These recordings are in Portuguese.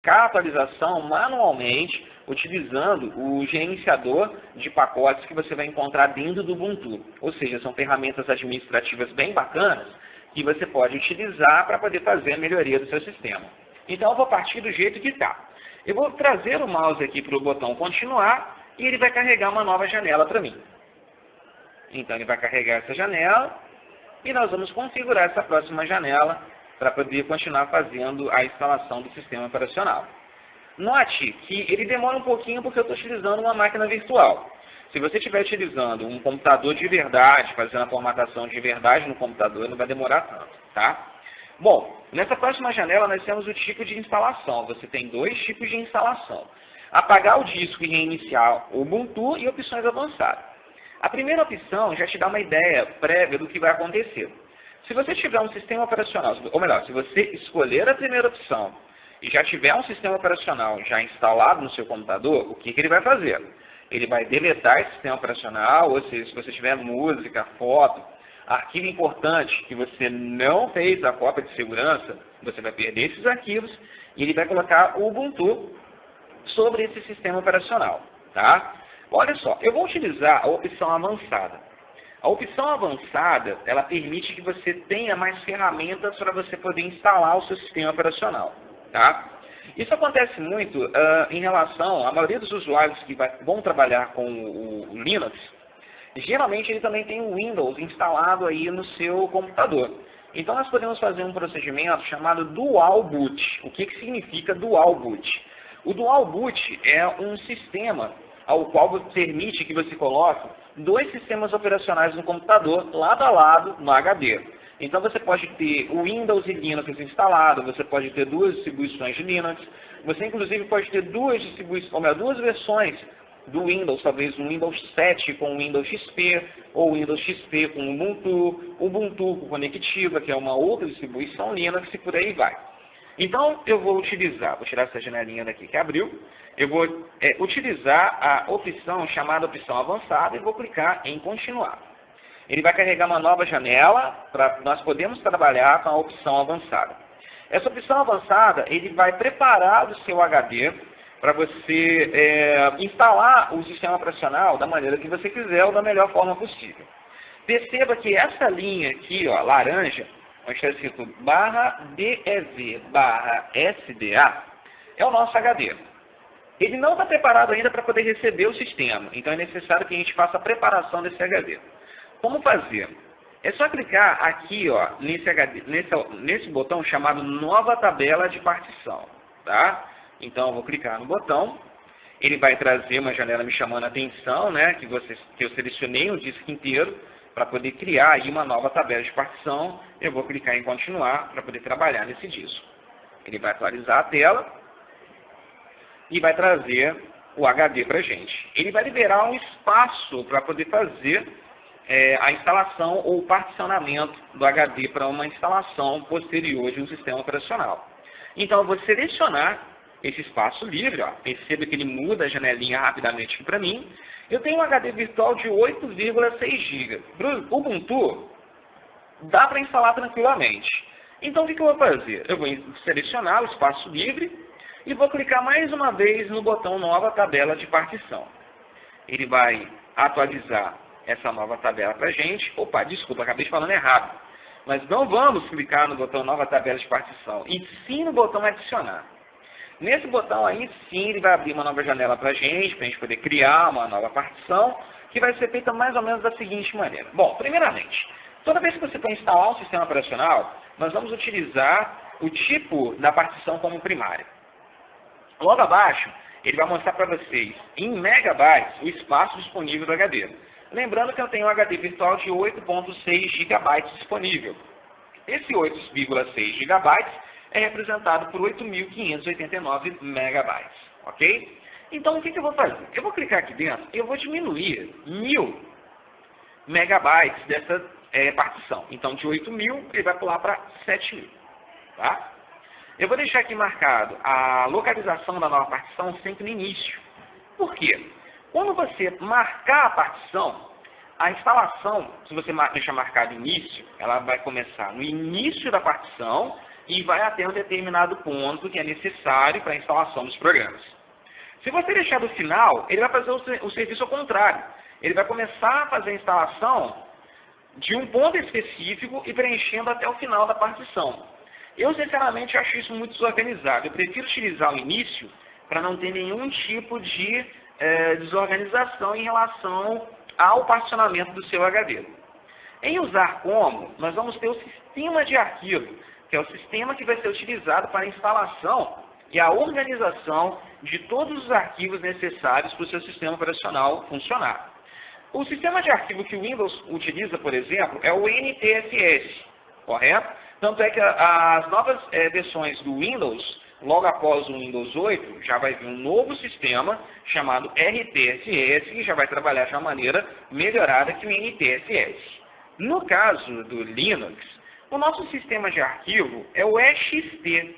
verificar a atualização manualmente, utilizando o gerenciador de pacotes que você vai encontrar dentro do Ubuntu. Ou seja, são ferramentas administrativas bem bacanas que você pode utilizar para poder fazer a melhoria do seu sistema. Então, eu vou partir do jeito que está. Eu vou trazer o mouse aqui para o botão continuar e ele vai carregar uma nova janela para mim. Então, ele vai carregar essa janela e nós vamos configurar essa próxima janela para poder continuar fazendo a instalação do sistema operacional. Note que ele demora um pouquinho porque eu estou utilizando uma máquina virtual. Se você estiver utilizando um computador de verdade, fazendo a formatação de verdade no computador, não vai demorar tanto, tá? Bom, nessa próxima janela nós temos o tipo de instalação. Você tem dois tipos de instalação. Apagar o disco e reiniciar o Ubuntu e opções avançadas. A primeira opção já te dá uma ideia prévia do que vai acontecer. Se você tiver um sistema operacional, ou melhor, se você escolher a primeira opção e já tiver um sistema operacional já instalado no seu computador, o que ele vai fazer? Ele vai deletar esse sistema operacional, ou seja, se você tiver música, foto, arquivo importante que você não fez a cópia de segurança, você vai perder esses arquivos e ele vai colocar o Ubuntu sobre esse sistema operacional, tá? Olha só, eu vou utilizar a opção avançada. A opção avançada, ela permite que você tenha mais ferramentas para você poder instalar o seu sistema operacional, tá? Isso acontece muito em relação à maioria dos usuários que vão trabalhar com o Linux. Geralmente ele também tem o Windows instalado aí no seu computador. Então nós podemos fazer um procedimento chamado Dual Boot. O que significa Dual Boot? O Dual Boot é um sistema ao qual permite que você coloque dois sistemas operacionais no computador, lado a lado, no HD. Então você pode ter o Windows e Linux instalado, você pode ter duas distribuições de Linux, você inclusive pode ter duas versões do Windows, talvez um Windows 7 com o Windows XP, ou Windows XP com Ubuntu, Ubuntu com Conectiva, que é uma outra distribuição Linux, e por aí vai. Então, eu vou tirar essa janelinha daqui que abriu, eu vou utilizar a opção chamada opção avançada e vou clicar em continuar. Ele vai carregar uma nova janela para nós podermos trabalhar com a opção avançada. Essa opção avançada, ele vai preparar o seu HD para você instalar o sistema operacional da maneira que você quiser ou da melhor forma possível. Perceba que essa linha aqui, ó, laranja, onde está escrito /dev/sda, é o nosso HD. Ele não está preparado ainda para poder receber o sistema, então é necessário que a gente faça a preparação desse HD. Como fazer? É só clicar aqui, ó, nesse botão chamado Nova Tabela de Partição, tá? Então, eu vou clicar no botão, ele vai trazer uma janela me chamando a atenção, né, que eu selecionei o disco inteiro para poder criar aí uma nova tabela de partição. Eu vou clicar em continuar para poder trabalhar nesse disco. Ele vai atualizar a tela e vai trazer o HD para a gente. Ele vai liberar um espaço para poder fazer a instalação ou o particionamento do HD para uma instalação posterior de um sistema operacional. Então, eu vou selecionar esse espaço livre, ó. Perceba que ele muda a janelinha rapidamente aqui para mim. Eu tenho um HD virtual de 8,6 GB. Para o Ubuntu, dá para instalar tranquilamente. Então, o que eu vou fazer? Eu vou selecionar o espaço livre e vou clicar mais uma vez no botão Nova Tabela de Partição. Ele vai atualizar essa nova tabela para a gente. Opa, desculpa, acabei de falando errado. Mas não vamos clicar no botão Nova Tabela de Partição, e sim no botão Adicionar. Nesse botão aí, sim, ele vai abrir uma nova janela para a gente poder criar uma nova partição, que vai ser feita mais ou menos da seguinte maneira. Bom, primeiramente, toda vez que você for instalar um sistema operacional, nós vamos utilizar o tipo da partição como primária. Logo abaixo, ele vai mostrar para vocês, em megabytes, o espaço disponível do HD. Lembrando que eu tenho um HD virtual de 8,6 GB disponível. Esse 8,6 GB é representado por 8.589 megabytes, ok? Então, o que eu vou fazer? Eu vou clicar aqui dentro e eu vou diminuir 1.000 megabytes dessa partição. Então, de 8.000, ele vai pular para 7.000, tá? Eu vou deixar aqui marcado a localização da nova partição sempre no início. Por quê? Quando você marcar a partição, a instalação, se você deixar marcado início, ela vai começar no início da partição e vai até um determinado ponto que é necessário para a instalação dos programas. Se você deixar do final, ele vai fazer o serviço ao contrário. Ele vai começar a fazer a instalação de um ponto específico e preenchendo até o final da partição. Eu, sinceramente, acho isso muito desorganizado. Eu prefiro utilizar o início para não ter nenhum tipo de desorganização em relação ao particionamento do seu HD. Em usar como, nós vamos ter o sistema de arquivo, que é o sistema que vai ser utilizado para a instalação e a organização de todos os arquivos necessários para o seu sistema operacional funcionar. O sistema de arquivo que o Windows utiliza, por exemplo, é o NTFS, correto? Tanto é que as novas versões do Windows, logo após o Windows 8, já vai vir um novo sistema chamado RTFS, que já vai trabalhar de uma maneira melhorada que o NTFS. No caso do Linux, o nosso sistema de arquivo é o EXT,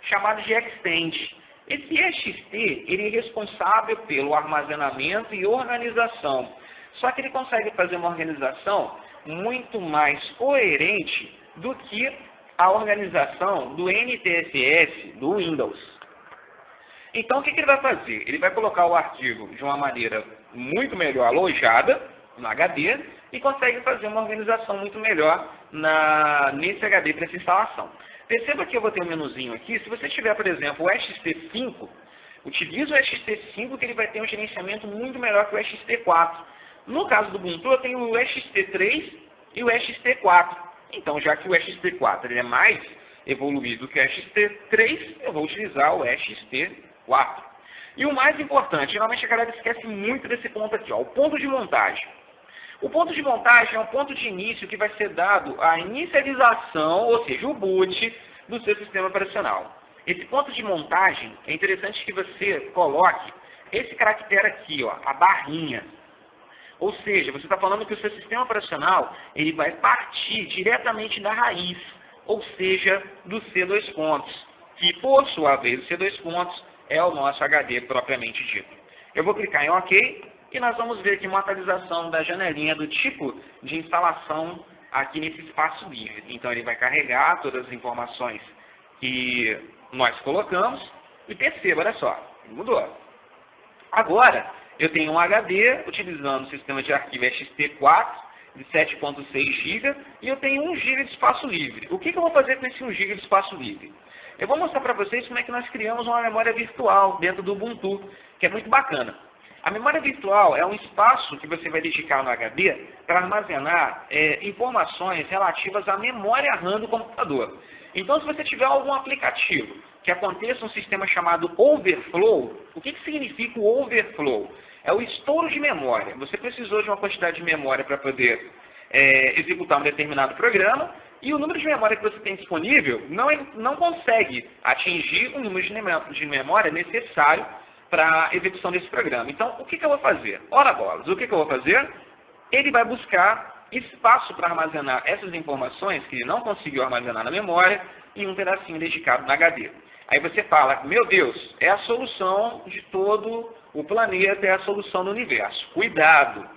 chamado de Extend. Esse EXT, ele é responsável pelo armazenamento e organização. Só que ele consegue fazer uma organização muito mais coerente do que a organização do NTFS do Windows. Então, o que ele vai fazer? Ele vai colocar o arquivo de uma maneira muito melhor alojada no HD e consegue fazer uma organização muito melhor nesse HD para essa instalação. Perceba que eu vou ter um menuzinho aqui. Se você tiver, por exemplo, o XT5, utilize o XT5 que ele vai ter um gerenciamento muito melhor que o XT4. No caso do Ubuntu, eu tenho o XT3 e o XT4. Então, já que o XT4 ele é mais evoluído que o XT3, eu vou utilizar o XT4. E o mais importante, geralmente a galera esquece muito desse ponto aqui, ó, o ponto de montagem. O ponto de montagem é um ponto de início que vai ser dado à inicialização, ou seja, o boot do seu sistema operacional. Esse ponto de montagem, é interessante que você coloque esse caractere aqui, ó, a barrinha. Ou seja, você está falando que o seu sistema operacional ele vai partir diretamente da raiz, ou seja, do C2 pontos, que por sua vez o C2 pontos é o nosso HD propriamente dito. Eu vou clicar em OK e nós vamos ver aqui uma atualização da janelinha do tipo de instalação aqui nesse espaço livre. Então ele vai carregar todas as informações que nós colocamos e perceba, olha só, mudou. Agora, eu tenho um HD utilizando o sistema de arquivo XT4 de 7.6 GB e eu tenho 1 GB de espaço livre. O que eu vou fazer com esse 1 GB de espaço livre? Eu vou mostrar para vocês como é que nós criamos uma memória virtual dentro do Ubuntu, que é muito bacana. A memória virtual é um espaço que você vai dedicar no HD para armazenar informações relativas à memória RAM do computador. Então, se você tiver algum aplicativo que aconteça um sistema chamado overflow, o que significa o overflow? É o estouro de memória. Você precisou de uma quantidade de memória para poder executar um determinado programa e o número de memória que você tem disponível não consegue atingir o número de memória necessário para a execução desse programa. Então, o que eu vou fazer? Ora bolas, o que eu vou fazer? Ele vai buscar espaço para armazenar essas informações que ele não conseguiu armazenar na memória em um pedacinho dedicado no HD. Aí você fala, meu Deus, é a solução de todo o planeta, é a solução do universo. Cuidado!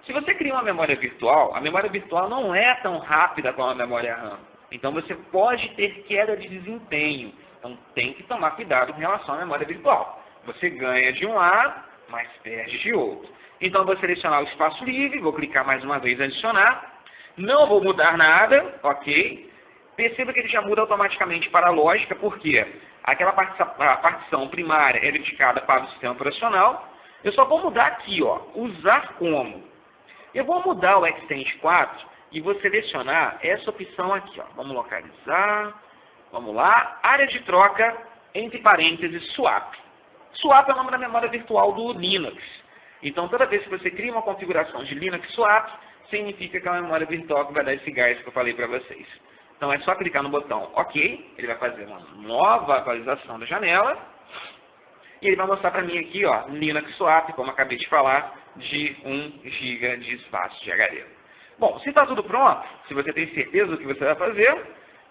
Se você cria uma memória virtual, a memória virtual não é tão rápida como a memória RAM. Então você pode ter queda de desempenho. Então tem que tomar cuidado com relação à memória virtual. Você ganha de um lado, mas perde de outro. Então eu vou selecionar o espaço livre, vou clicar mais uma vez em adicionar. Não vou mudar nada, ok? Perceba que ele já muda automaticamente para a lógica, porque aquela partição primária é dedicada para o sistema operacional. Eu só vou mudar aqui, ó, usar como. Eu vou mudar o Extend 4 e vou selecionar essa opção aqui, ó. Vamos localizar, vamos lá, área de troca, entre parênteses, swap. Swap é o nome da memória virtual do Linux. Então, toda vez que você cria uma configuração de Linux Swap, significa que é uma memória virtual que vai dar esse gás que eu falei para vocês. Então, é só clicar no botão OK, ele vai fazer uma nova atualização da janela, e ele vai mostrar para mim aqui, ó, Linux Swap, como eu acabei de falar, de 1 GB de espaço de HD. Bom, se está tudo pronto, se você tem certeza do que você vai fazer,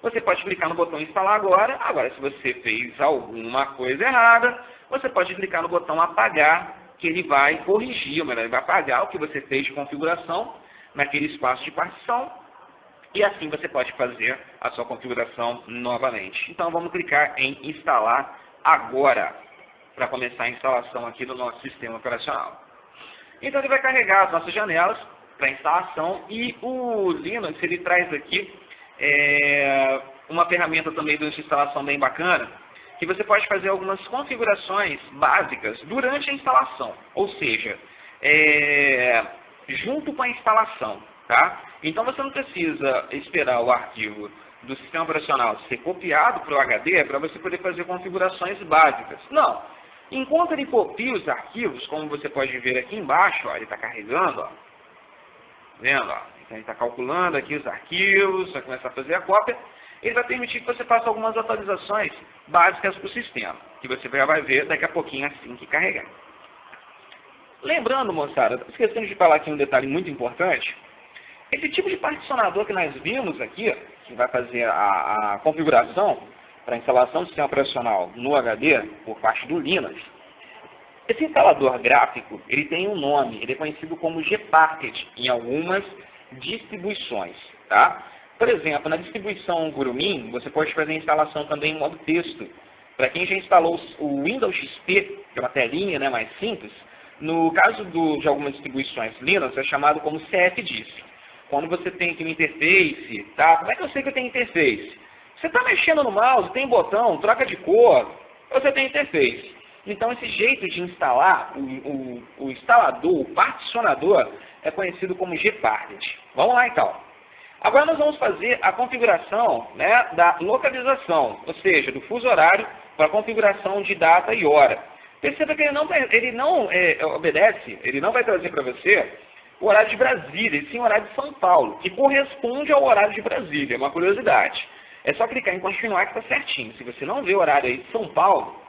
você pode clicar no botão Instalar agora. Agora, se você fez alguma coisa errada, você pode clicar no botão Apagar, que ele vai corrigir, ele vai apagar o que você fez de configuração naquele espaço de partição E assim você pode fazer a sua configuração novamente. Então vamos clicar em instalar agora, para começar a instalação aqui do nosso sistema operacional. Então ele vai carregar as nossas janelas para instalação e o Linux ele traz aqui uma ferramenta também de instalação bem bacana, que você pode fazer algumas configurações básicas durante a instalação, ou seja, junto com a instalação. Tá? Então você não precisa esperar o arquivo do sistema operacional ser copiado para o HD para você poder fazer configurações básicas. Não. Enquanto ele copia os arquivos, como você pode ver aqui embaixo, ó, ele está carregando, ó. Vendo? Ó? Então ele está calculando aqui os arquivos, vai começar a fazer a cópia. Ele vai permitir que você faça algumas atualizações básicas para o sistema, que você já vai ver daqui a pouquinho assim que carregar. Lembrando, moçada, esquecendo de falar aqui um detalhe muito importante, esse tipo de particionador que nós vimos aqui, que vai fazer a configuração para a instalação do sistema operacional no HD, por parte do Linux, esse instalador gráfico, ele tem um nome, ele é conhecido como Gparted em algumas distribuições. Tá? Por exemplo, na distribuição Gurumin, você pode fazer a instalação também em modo texto. Para quem já instalou o Windows XP, que é uma telinha, né, mais simples, no caso de algumas distribuições Linux, é chamado como CFDIS. Quando você tem aqui uma interface, tá? Como é que eu sei que eu tenho interface? Você está mexendo no mouse, tem botão, troca de cor, você tem interface. Então, esse jeito de instalar, o instalador, o particionador, é conhecido como Gparted. Vamos lá, então. Agora nós vamos fazer a configuração, né, da localização, ou seja, do fuso horário para a configuração de data e hora. Perceba que ele não obedece, ele não vai trazer para você o horário de Brasília, e sim o horário de São Paulo, que corresponde ao horário de Brasília, é uma curiosidade. É só clicar em continuar que está certinho. Se você não vê o horário aí de São Paulo,